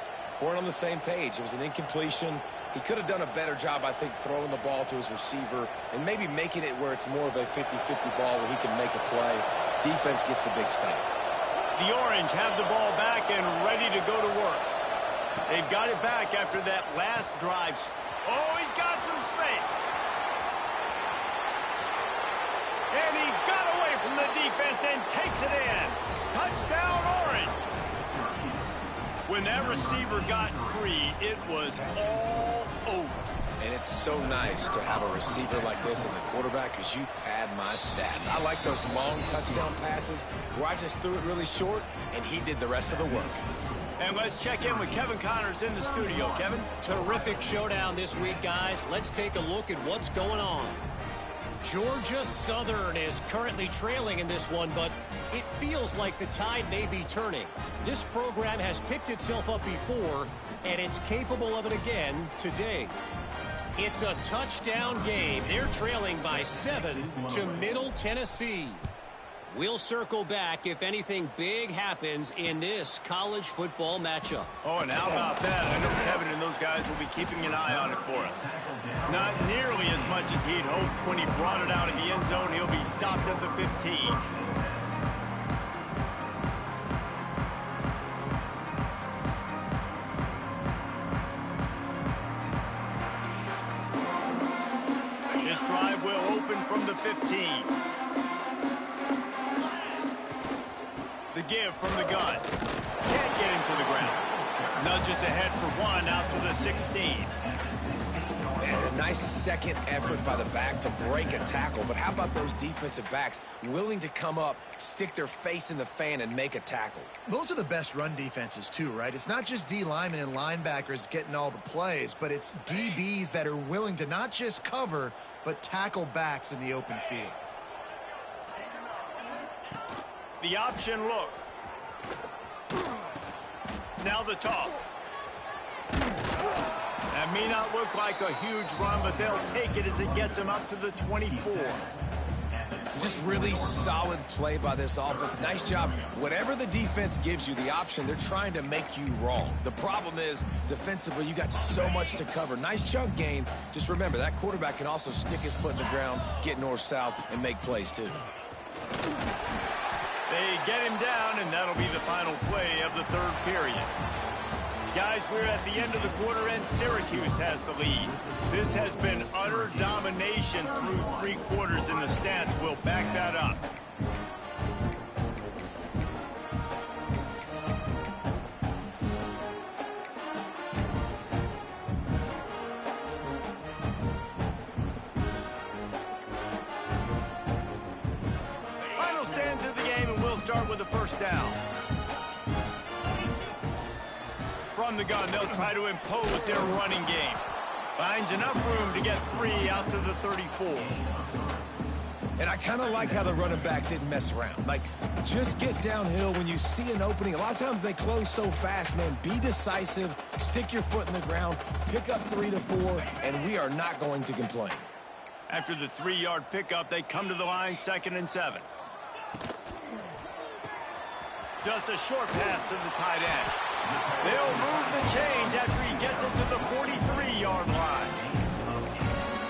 weren't on the same page. It was an incompletion. He could have done a better job, I think, throwing the ball to his receiver and maybe making it where it's more of a 50-50 ball where he can make a play. Defense gets the big stop. The Orange have the ball back and ready to go to work. They've got it back after that last drive. Oh, he's got some space. And he got away from the defense and takes it in. Touchdown, Orange. When that receiver got free, it was all over. And it's so nice to have a receiver like this as a quarterback because you pad my stats. I like those long touchdown passes where I just threw it really short and he did the rest of the work. And let's check in with Kevin Connors in the studio. Kevin? Terrific showdown this week, guys. Let's take a look at what's going on. Georgia Southern is currently trailing in this one, but it feels like the tide may be turning. This program has picked itself up before, and it's capable of it again today. It's a touchdown game. They're trailing by 7 to Middle Tennessee. We'll circle back if anything big happens in this college football matchup. Oh, and how about that? I know Kevin and those guys will be keeping an eye on it for us. Not nearly as much as he'd hoped when he brought it out of the end zone. He'll be stopped at the 15. This drive will open from the 15. The give from the gun. Can't get him to the ground. Nudges ahead for one out to the 16. And a nice second effort by the back to break a tackle. But how about those defensive backs willing to come up, stick their face in the fan, and make a tackle? Those are the best run defenses, too, right? It's not just D linemen and linebackers getting all the plays, but it's DBs that are willing to not just cover, but tackle backs in the open field. The option look. Now the toss. That may not look like a huge run, but they'll take it as it gets them up to the 24. Just really solid play by this offense. Nice job. Whatever the defense gives you the option, they're trying to make you wrong. The problem is, defensively, you got so much to cover. Nice chunk gain. Just remember, that quarterback can also stick his foot in the ground, get north-south, and make plays too. They get him down, and that'll be the final play of the third period. Guys, we're at the end of the quarter, and Syracuse has the lead. This has been utter domination through 3 quarters, and the stats will back that up. Final stands of the game, and we'll start with the first down. From the gun, they'll try to impose their running game. Finds enough room to get 3 out to the 34. And I kind of like how the running back didn't mess around. Like, just get downhill when you see an opening. A lot of times they close so fast, man. Be decisive, stick your foot in the ground, pick up 3 to 4, and we are not going to complain. After the 3-yard pickup, they come to the line, 2nd and 7. Just a short pass to the tight end. They'll move the chains after he gets it to the 43-yard line.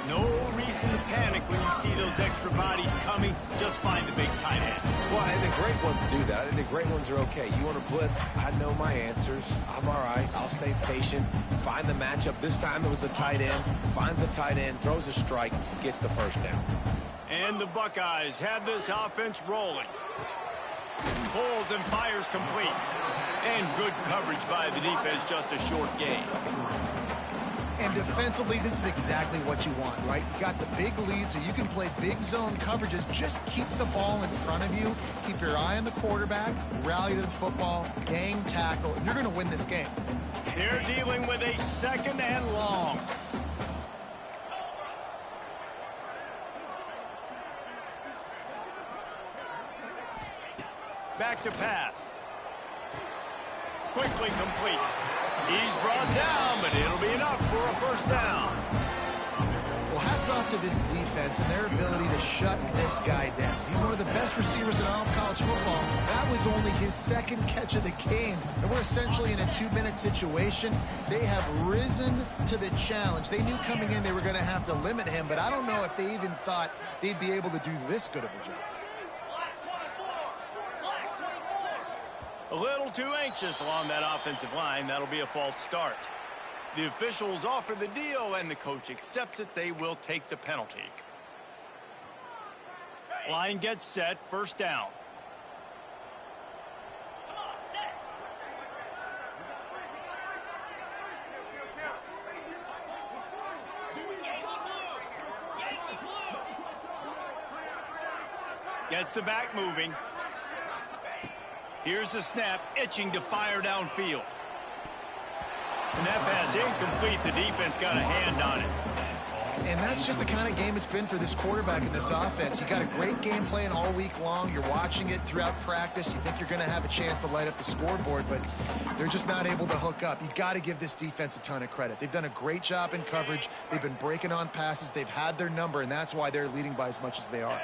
No reason to panic when you see those extra bodies coming. Just find the big tight end. Well, I think the great ones do that. I think the great ones are okay. You want to blitz? I know my answers. I'm all right. I'll stay patient. Find the matchup. This time it was the tight end. Finds the tight end, throws a strike, gets the first down. And the Buckeyes have this offense rolling. Pulls and fires complete. And good coverage by the defense, just a short gain. And defensively, this is exactly what you want, right? You got the big lead, so you can play big zone coverages. Just keep the ball in front of you. Keep your eye on the quarterback. Rally to the football. Gang tackle. And you're going to win this game. They're dealing with a 2nd and long. Back to pass. Quickly complete. He's brought down, but it'll be enough for a first down. Well, hats off to this defense and their ability to shut this guy down. He's one of the best receivers in all of college football. That was only his 2nd catch of the game, and we're essentially in a 2-minute situation. They have risen to the challenge. They knew coming in they were going to have to limit him, but I don't know if they even thought they'd be able to do this good of a job. A little too anxious along that offensive line. That'll be a false start. The officials offer the deal, and the coach accepts it. They will take the penalty. Line gets set. First down. Gets the back moving. Here's the snap, itching to fire downfield. And that pass incomplete. The defense got a hand on it. And that's just the kind of game it's been for this quarterback in this offense. You got a great game plan all week long. You're watching it throughout practice. You think you're going to have a chance to light up the scoreboard, but they're just not able to hook up. You got to give this defense a ton of credit. They've done a great job in coverage. They've been breaking on passes. They've had their number, and that's why they're leading by as much as they are.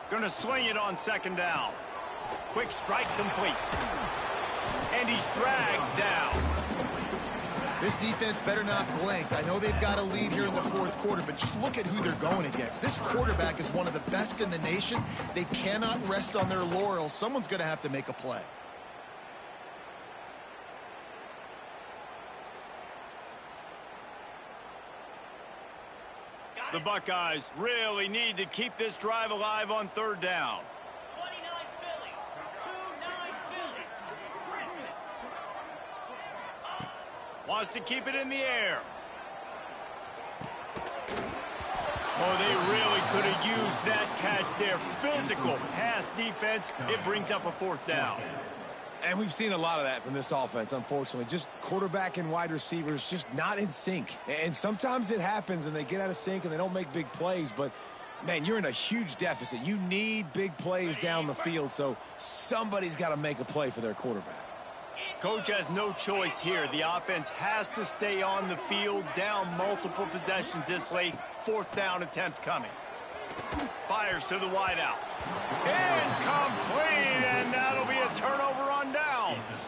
Going to swing it on 2nd down. Quick strike complete. And he's dragged down. This defense better not blink. I know they've got a lead here in the 4th quarter, but just look at who they're going against. This quarterback is one of the best in the nation. They cannot rest on their laurels. Someone's going to have to make a play. The Buckeyes really need to keep this drive alive on 3rd down. Wants to keep it in the air. Oh, they really could have used that catch there. Physical pass defense. It brings up a 4th down. And we've seen a lot of that from this offense, unfortunately. Just quarterback and wide receivers just not in sync. And sometimes it happens and they get out of sync and they don't make big plays. But, man, you're in a huge deficit. You need big plays down the field, so somebody's got to make a play for their quarterback. Coach has no choice here. The offense has to stay on the field, down multiple possessions this late. 4th down attempt coming. Fires to the wideout. Incomplete, and that'll be a turnover on downs.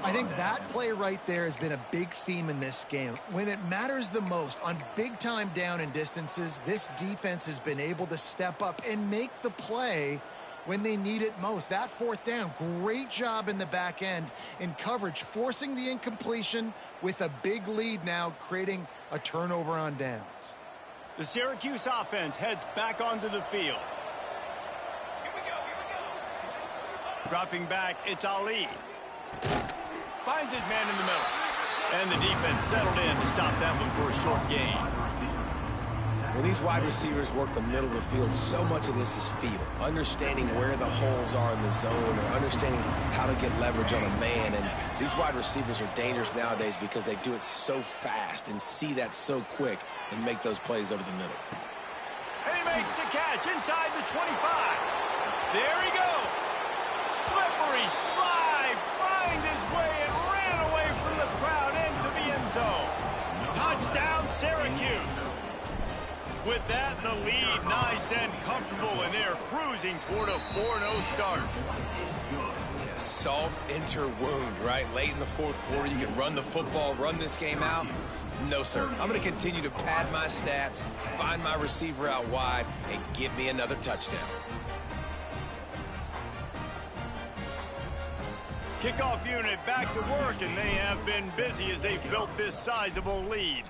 I think that play right there has been a big theme in this game. When it matters the most, on big-time down and distances, this defense has been able to step up and make the play when they need it most. That 4th down, great job in the back end in coverage, forcing the incompletion with a big lead now, creating a turnover on downs. The Syracuse offense heads back onto the field. Dropping back, it's Ali. Finds his man in the middle. And the defense settled in to stop that one for a short gain. When these wide receivers work the middle of the field, so much of this is feel. Understanding where the holes are in the zone, or understanding how to get leverage on a man. And these wide receivers are dangerous nowadays because they do it so fast and see that so quick and make those plays over the middle. And he makes the catch inside the 25. There he goes. Slippery slide, find his way and ran away from the crowd into the end zone. Touchdown, Syracuse. With that, the lead nice and comfortable, and they're cruising toward a 4-0 start. Yeah, salt enter wound, right? Late in the 4th quarter, you can run the football, run this game out. No, sir. I'm going to continue to pad my stats, find my receiver out wide, and give me another touchdown. Kickoff unit back to work, and they have been busy as they've built this sizable lead.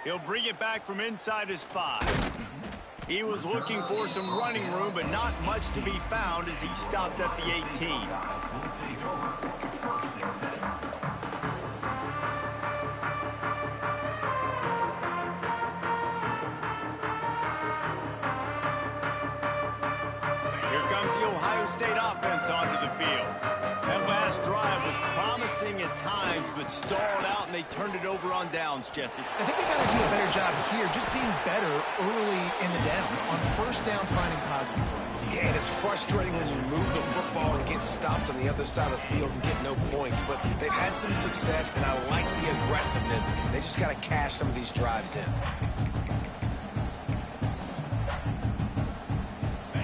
He'll bring it back from inside his 5. He was looking for some running room, but not much to be found as he stopped at the 18. Here comes the Ohio State offense onto the field. That last drive was promising at times, but stalled out, and they turned it over on downs, Jesse. I think they got to do a better job here, just being better early in the downs, on 1st down, finding positive plays. Yeah, and it's frustrating when you move the football and get stopped on the other side of the field and get no points, but they've had some success, and I like the aggressiveness. They just got to cash some of these drives in.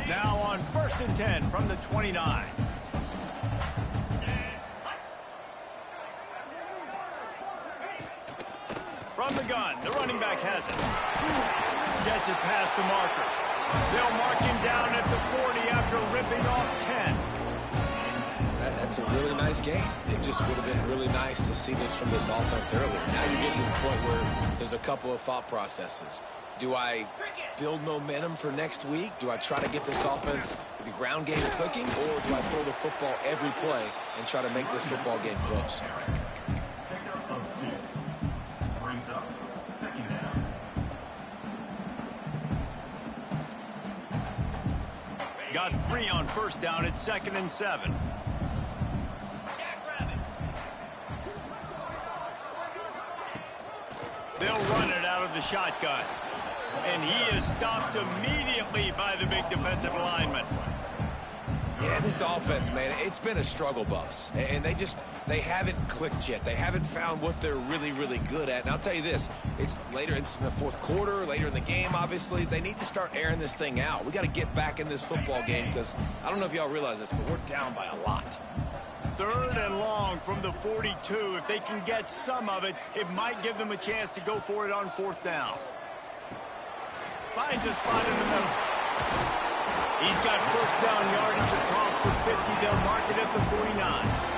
Now on 1st and 10 from the 29. From the gun, the running back has it. Gets it past the marker. They'll mark him down at the 40 after ripping off 10. That's a really nice game. It just would have been really nice to see this from this offense earlier. Now you're getting to the point where there's a couple of thought processes. Do I build momentum for next week? Do I try to get this offense, the ground game clicking? Or do I throw the football every play and try to make this football game close? Got 3 on 1st down at 2nd and 7. They'll run it out of the shotgun. And he is stopped immediately by the big defensive lineman. Yeah, this offense, man, it's been a struggle bus. And they haven't clicked yet. They haven't found what they're really, really good at. And I'll tell you this, it's later, it's in the 4th quarter, later in the game, obviously. They need to start airing this thing out. We got to get back in this football game because I don't know if y'all realize this, but we're down by a lot. 3rd and long from the 42. If they can get some of it, it might give them a chance to go for it on 4th down. Finds a spot in the middle. He's got 1st down yardage across the 50. They'll mark it at the 49.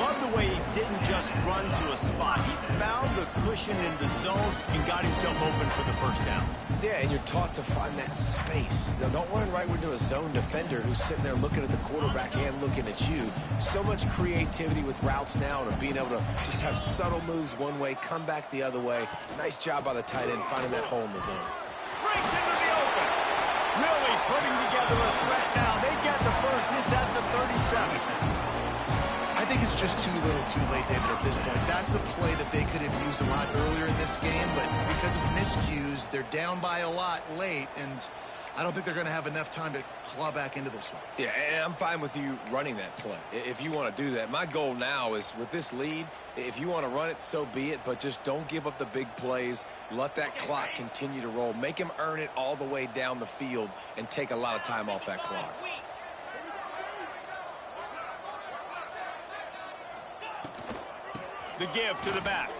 Love the way he didn't just run to a spot. He found the cushion in the zone and got himself open for the 1st down. Yeah, and you're taught to find that space. Now, don't run right into a zone defender who's sitting there looking at the quarterback and looking at you. So much creativity with routes now and being able to just have subtle moves one way, come back the other way. Nice job by the tight end finding that hole in the zone. Breaks into the open. Really putting together a threat now. They get the 1st. It's at the 37. I think it's just too little too late, David, at this point. That's a play that they could have used a lot earlier in this game, but because of miscues, they're down by a lot late, and I don't think they're going to have enough time to claw back into this one. Yeah, and I'm fine with you running that play if you want to do that. My goal now is with this lead, if you want to run it, so be it, but just don't give up the big plays. Let that clock continue to roll. Make him earn it all the way down the field and take a lot of time off that clock. The give to the back.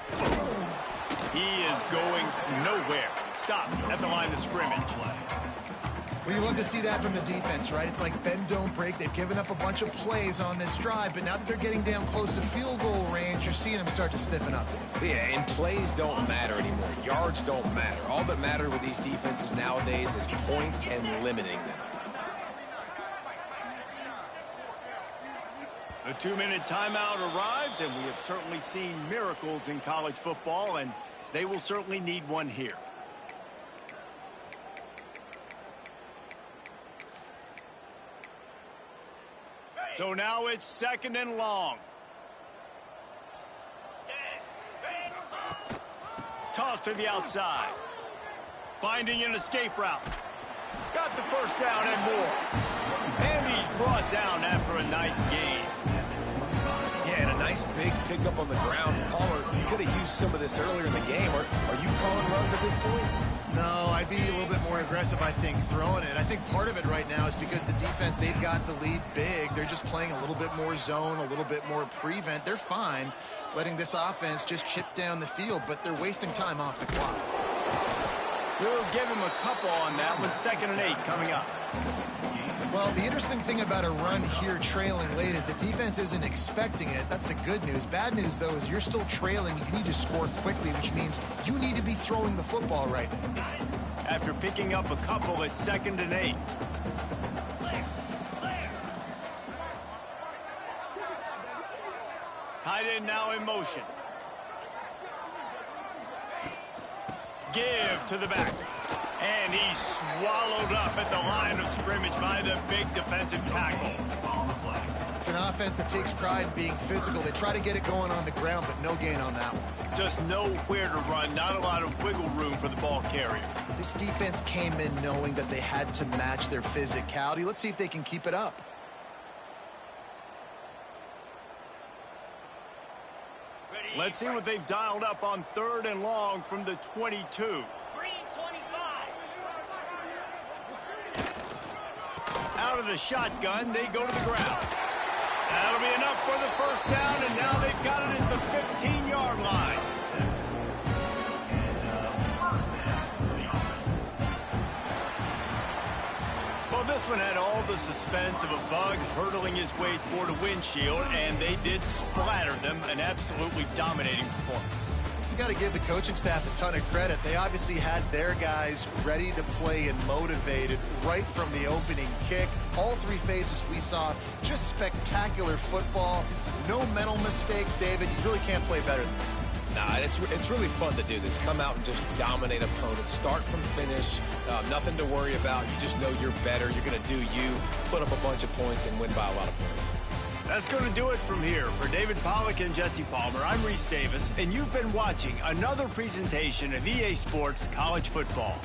He is going nowhere. Stop at the line of scrimmage. Well, you love to see that from the defense, right? It's like bend, don't break. They've given up a bunch of plays on this drive, but now that they're getting down close to field goal range, you're seeing them start to stiffen up. Yeah, and plays don't matter anymore. Yards don't matter. All that matters with these defenses nowadays is points and limiting them. The 2-minute timeout arrives, and we have certainly seen miracles in college football, and they will certainly need one here. So now it's 2nd and long. Toss to the outside. Finding an escape route. Got the first down and more. And he's brought down after a nice gain. Yeah, and a nice big pickup on the ground. Palmer could have used some of this earlier in the game. Are you calling runs at this point? No, I'd be a little bit more aggressive, I think, throwing it. I think part of it right now is because the defense, they've got the lead big. They're just playing a little bit more zone, a little bit more prevent. They're fine letting this offense just chip down the field, but they're wasting time off the clock. We'll give him a couple on that one. 2nd and 8 coming up. Well, the interesting thing about a run here trailing late is the defense isn't expecting it. That's the good news. Bad news, though, is you're still trailing. You need to score quickly, which means you need to be throwing the football right now. After picking up a couple, it's 2nd and 8. Tight end now in motion. Give to the back. And he's swallowed up at the line of scrimmage by the big defensive tackle. It's an offense that takes pride in being physical. They try to get it going on the ground, but no gain on that one. Just nowhere to run, not a lot of wiggle room for the ball carrier. This defense came in knowing that they had to match their physicality. Let's see if they can keep it up. Let's see what they've dialed up on 3rd and long from the 22. Out of the shotgun, they go to the ground. That'll be enough for the first down, and now they've got it at the 15-yard line. Well, this one had all the suspense of a bug hurtling his way toward a windshield, and they did splatter them, an absolutely dominating performance. You got to give the coaching staff a ton of credit. They obviously had their guys ready to play and motivated right from the opening kick. All 3 phases we saw, just spectacular football. No mental mistakes, David. You really can't play better than that. Nah, it's really fun to do this. Come out and just dominate opponents. Start from finish. Nothing to worry about. You just know you're better. You're going to do you, put up a bunch of points, and win by a lot of points. That's going to do it from here. For David Pollack and Jesse Palmer, I'm Reese Davis, and you've been watching another presentation of EA Sports College Football.